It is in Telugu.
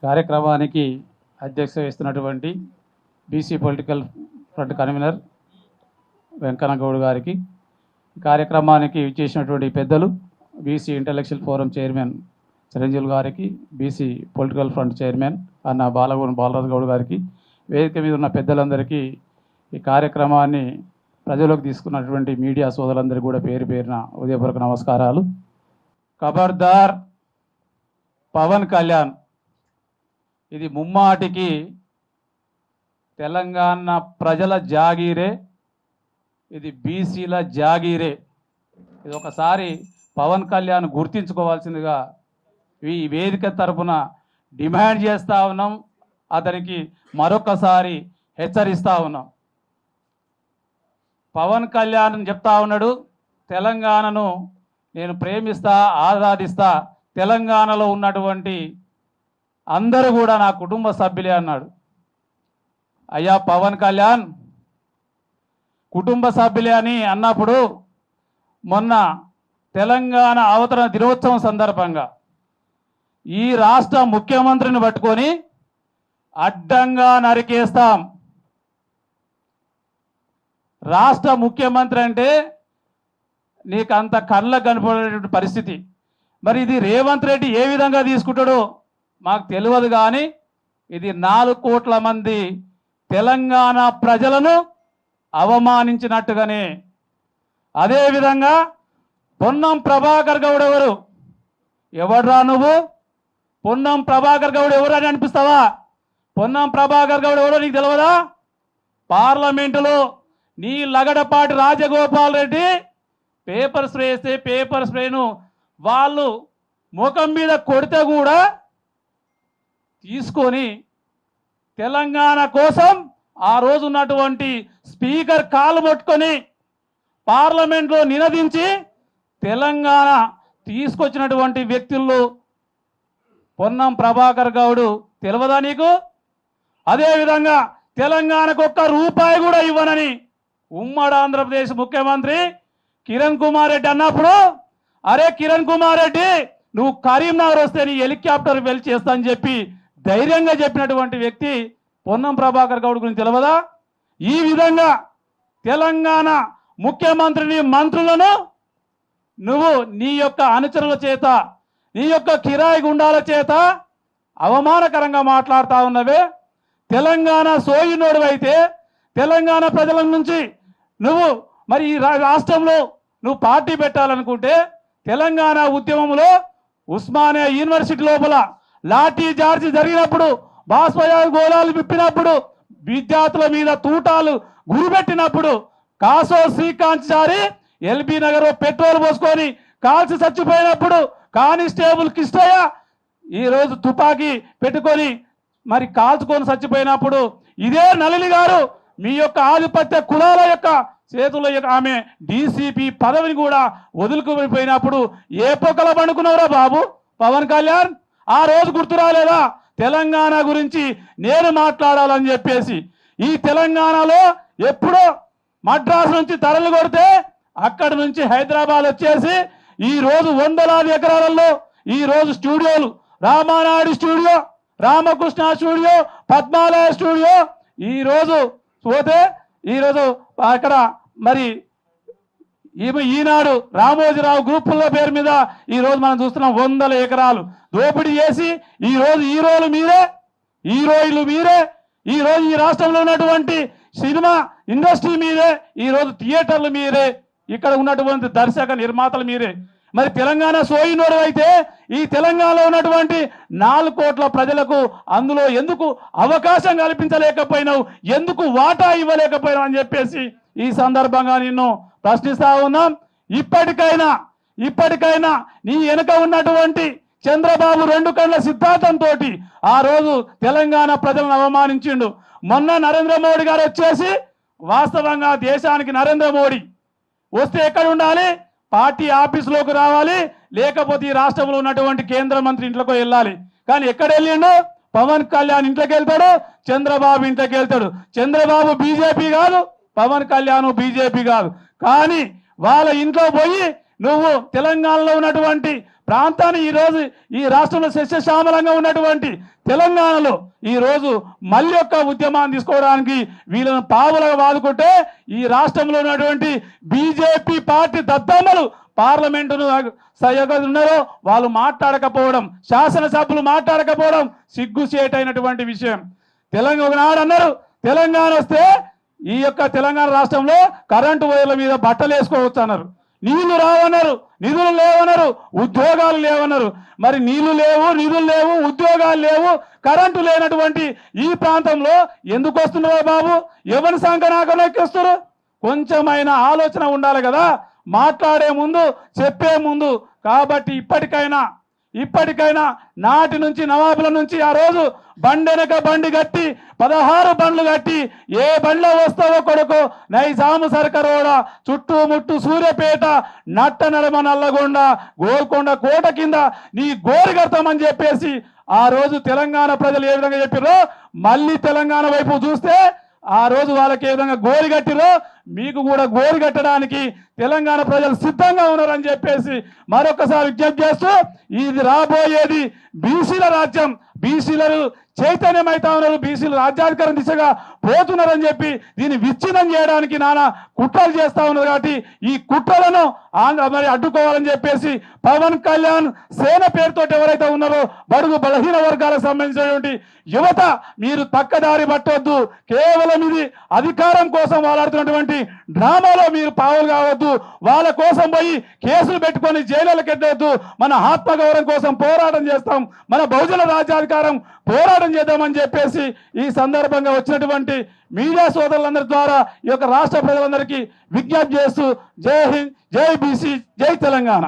కార్యక్రమానికి అధ్యక్ష వహిస్తున్నటువంటి BC political front convener Venkannagoud గారికి, కార్యక్రమానికి ఇచ్చేసినటువంటి పెద్దలు BC intellectual forum chairman Chiranjeevi గారికి, బీసీ పొలిటికల్ ఫ్రంట్ చైర్మన్ అన్న బాలరాజు గౌడ్ గారికి, వేదిక మీద ఉన్న పెద్దలందరికీ, ఈ కార్యక్రమాన్ని ప్రజలకు తీసుకున్నటువంటి మీడియా సోదరులందరికీ కూడా పేరు పేరున ఉదయపూర్వక నమస్కారాలు. ఖబర్దార్ పవన్ కళ్యాణ్, ఇది ముమ్మాటికి తెలంగాణ ప్రజల జాగీరే, ఇది బీసీల జాగీరే. ఇది ఒకసారి పవన్ కళ్యాణ్ గుర్తించుకోవాల్సిందిగా ఈ వేదిక తరపున డిమాండ్ చేస్తూ ఉన్నాం. అతనికి మరొకసారి హెచ్చరిస్తూ ఉన్నాం. పవన్ కళ్యాణ్ చెప్తా ఉన్నాడు, తెలంగాణను నేను ప్రేమిస్తా, ఆరాధిస్తా, తెలంగాణలో ఉన్నటువంటి అందరూ కూడా నా కుటుంబ సభ్యులే అన్నాడు. అయ్యా పవన్ కళ్యాణ్, కుటుంబ సభ్యులే అని అన్నప్పుడు మొన్న తెలంగాణ అవతరణ దినోత్సవం సందర్భంగా ఈ రాష్ట్ర ముఖ్యమంత్రిని పట్టుకొని అడ్డంగా నరికేస్తాం. రాష్ట్ర ముఖ్యమంత్రి అంటే నీకు అంత కళ్ళకు కనపడేటువంటి పరిస్థితి. మరి ఇది రేవంత్ రెడ్డి ఏ విధంగా తీసుకుంటాడో మాకు తెలియదు, కానీ ఇది 4 కోట్ల మంది తెలంగాణ ప్రజలను అవమానించినట్టుగానే. అదేవిధంగా పొన్నం ప్రభాకర్ గౌడ్ ఎవడురా నువ్వు? పొన్నం ప్రభాకర్ గౌడ్ ఎవరని అనిపిస్తావా? పొన్నం ప్రభాకర్ గౌడ్ ఎవరో నీకు తెలియదా? పార్లమెంటులో నీ లగడపాటి రాజగోపాల్ రెడ్డి పేపర్ స్ప్రే వేస్తే పేపర్ స్ప్రేను వాళ్ళు ముఖం మీద కొడితే కూడా తీసుకొని తెలంగాణ కోసం ఆ రోజు ఉన్నటువంటి స్పీకర్ కాలు పట్టుకొని పార్లమెంట్లో నినదించి తెలంగాణ తీసుకొచ్చినటువంటి వ్యక్తుల్లో పొన్నం ప్రభాకర్ గౌడ్ తెలియదా నీకు? అదేవిధంగా తెలంగాణకు ఒక్క రూపాయి కూడా ఇవ్వనని ఉమ్మడి ఆంధ్రప్రదేశ్ ముఖ్యమంత్రి కిరణ్ కుమార్ రెడ్డి అన్నప్పుడు, అరే కిరణ్ కుమార్ రెడ్డి నువ్వు కరీంనగర్ వస్తే నీ హెలికాప్టర్ వెళ్ళి చేస్తా అని చెప్పి ధైర్యంగా చెప్పినటువంటి వ్యక్తి పొన్నం ప్రభాకర్ గౌడ్ గురించి తెలియదా? ఈ విధంగా తెలంగాణ ముఖ్యమంత్రిని, మంత్రులను నువ్వు నీ యొక్క అనుచరుల చేత, నీ యొక్క కిరాయి గుండాల చేత అవమానకరంగా మాట్లాడుతూ ఉన్నవే. తెలంగాణ సోయినోడు అయితే తెలంగాణ ప్రజల నుంచి నువ్వు మరి ఈ రాష్ట్రంలో నువ్వు పార్టీ పెట్టాలనుకుంటే, తెలంగాణ ఉద్యమంలో ఉస్మానియా యూనివర్సిటీ లోపల లాఠీ చార్జ్ జరిగినప్పుడు, బాష్పయాలు గోళాలు విప్పినప్పుడు, విద్యార్థుల మీద తూటాలు గురిపెట్టినప్పుడు, కాసో శ్రీకాంత్ ఎల్బీ నగర్ పెట్రోల్ పోసుకొని కాల్చి చచ్చిపోయినప్పుడు, కానిస్టేబుల్ కిష్టయ్య ఈరోజు తుపాకీ పెట్టుకొని మరి కాల్చుకొని చచ్చిపోయినప్పుడు, ఇదే నళిని గారు మీ యొక్క ఆధిపత్య కులాల యొక్క చేతుల్లో ఆమె డీసీపీ పదవిని కూడా వదులుకుపోయినప్పుడు ఏ పొక్కల పండుకున్నావురా బాబు పవన్ కళ్యాణ్? ఆ రోజు గుర్తు రాలేదా తెలంగాణ గురించి నేను మాట్లాడాలని చెప్పేసి? ఈ తెలంగాణలో ఎప్పుడో మద్రాసు నుంచి తరలి కొడితే అక్కడి నుంచి హైదరాబాద్ వచ్చేసి ఈ రోజు వందలాది ఎకరాలలో ఈ రోజు స్టూడియోలు, Ramanaidu studio, Ramakrishna studio, Padmalaya studio, ఈ రోజు పోతే ఈరోజు అక్కడ మరి ఈనాడు రామోజీరావు గ్రూపుల పేరు మీద ఈ రోజు మనం చూస్తున్నాం 100 ఎకరాలు దోపిడీ చేసి ఈ రోజు హీరోలు మీరే, హీరోయిన్లు మీరే, ఈ రోజు ఈ రాష్ట్రంలో ఉన్నటువంటి సినిమా ఇండస్ట్రీ మీరే, ఈ రోజు థియేటర్లు మీరే, ఇక్కడ ఉన్నటువంటి దర్శక నిర్మాతలు మీరే. మరి తెలంగాణ సోయినోడు అయితే ఈ తెలంగాణలో ఉన్నటువంటి 4 కోట్ల ప్రజలకు అందులో ఎందుకు అవకాశం కల్పించలేకపోయినావు, ఎందుకు వాటా ఇవ్వలేకపోయినావు అని చెప్పేసి ఈ సందర్భంగా నిన్ను ప్రశ్నిస్తా ఉన్నాం. ఇప్పటికైనా నీ వెనుక ఉన్నటువంటి చంద్రబాబు 2 కళ్ళ సిద్ధాంతంతో ఆ రోజు తెలంగాణ ప్రజలను అవమానించిండు. మొన్న నరేంద్ర మోడీ గారు వచ్చేసి, వాస్తవంగా దేశానికి నరేంద్ర మోడీ వస్తే ఎక్కడ ఉండాలి? పార్టీ ఆఫీసులోకి రావాలి, లేకపోతే ఈ రాష్ట్రంలో ఉన్నటువంటి కేంద్ర మంత్రి ఇంట్లోకి వెళ్ళాలి. కానీ ఎక్కడ వెళ్ళిండు? పవన్ కళ్యాణ్ ఇంట్లోకి వెళ్తాడు, చంద్రబాబు ఇంట్లోకి వెళ్తాడు. చంద్రబాబు బీజేపీ కాదు, పవన్ కళ్యాణ్ బీజేపీ కాదు. కానీ వాళ్ళ ఇంట్లో పోయి నువ్వు తెలంగాణలో ఉన్నటువంటి ప్రాంతాన్ని ఈరోజు ఈ రాష్ట్రంలో సస్యశ్యామలంగా ఉన్నటువంటి తెలంగాణలో ఈరోజు మళ్ళీ యొక్క ఉద్యమాన్ని తీసుకోవడానికి వీళ్ళను పావులుగా వాదుకుంటే ఈ రాష్ట్రంలో ఉన్నటువంటి బీజేపీ పార్టీ దద్దమ్మలు పార్లమెంటును ఉన్నారో వాళ్ళు మాట్లాడకపోవడం, శాసనసభ్యులు మాట్లాడకపోవడం సిగ్గుచేటైనటువంటి విషయం. ఒకనాడు అన్నారు తెలంగాణ వస్తే ఈ యొక్క తెలంగాణ రాష్ట్రంలో కరెంటు వైర్ల మీద బట్టలు వేసుకోవచ్చు అన్నారు, నీళ్లు రావన్నారు, నిధులు లేవన్నారు, ఉద్యోగాలు లేవన్నారు. మరి నీళ్లు లేవు, నిధులు లేవు, ఉద్యోగాలు లేవు, కరెంటు లేనటువంటి ఈ ప్రాంతంలో ఎందుకు వస్తున్నావా బాబు? ఎవరి సంకనాకం ఎక్కిస్తారు? కొంచెమైనా ఆలోచన ఉండాలి కదా మాట్లాడే ముందు, చెప్పే ముందు. కాబట్టి ఇప్పటికైనా నాటి నుంచి నవాబుల నుంచి ఆ రోజు బండెనక బండి కట్టి 16 బండ్లు కట్టి ఏ బండ్లో వస్తావో కొడుకు నైజాము సర్కరోడ చుట్టుముట్టు సూర్యపేట నట్ట నడమ నల్లగొండ గోల్కొండ కోట కింద నీ గోరు కడతామని చెప్పేసి ఆ రోజు తెలంగాణ ప్రజలు ఏ విధంగా చెప్పారో మళ్ళీ తెలంగాణ వైపు చూస్తే ఆ రోజు వాళ్ళకి ఏ విధంగా గోరు కట్టిరో మీకు కూడా గోరు కట్టడానికి తెలంగాణ ప్రజలు సిద్ధంగా ఉన్నారని చెప్పేసి మరొకసారి విజ్ఞప్తి చేస్తూ ఇది రాబోయేది బీసీల రాజ్యం, బీసీలు చైతన్యమైతా ఉన్నారు, బీసీలు రాజ్యాధికారం దిశగా పోతున్నారని చెప్పి దీన్ని విచ్ఛిన్నం చేయడానికి నానా కుట్రలు చేస్తా ఉన్నారు. కాబట్టి ఈ కుట్రలను మరి అడ్డుకోవాలని చెప్పేసి పవన్ కళ్యాణ్ సేన పేరుతో ఎవరైతే ఉన్నారో బడుగు బలహీన వర్గాలకు సంబంధించినటువంటి యువత మీరు తక్కదారి పట్టవద్దు. కేవలం ఇది అధికారం కోసం వాడాడుతున్నటువంటి డ్రామాలో మీరు పావులు కావద్దు. వాళ్ళ కోసం పోయి కేసులు పెట్టుకొని జైలులకు ఎద్దవద్దు. మన ఆత్మగౌరవం కోసం పోరాటం చేస్తాం, మన బహుజన రాజ్యాధికారం పోరాటం చేద్దామని చెప్పేసి ఈ సందర్భంగా వచ్చినటువంటి మీడియా సోదరులందరి ద్వారా ఈ యొక్క రాష్ట్ర ప్రజలందరికీ విజ్ఞప్తి చేస్తూ జై హింద్, జై బీసీ, జై తెలంగాణ.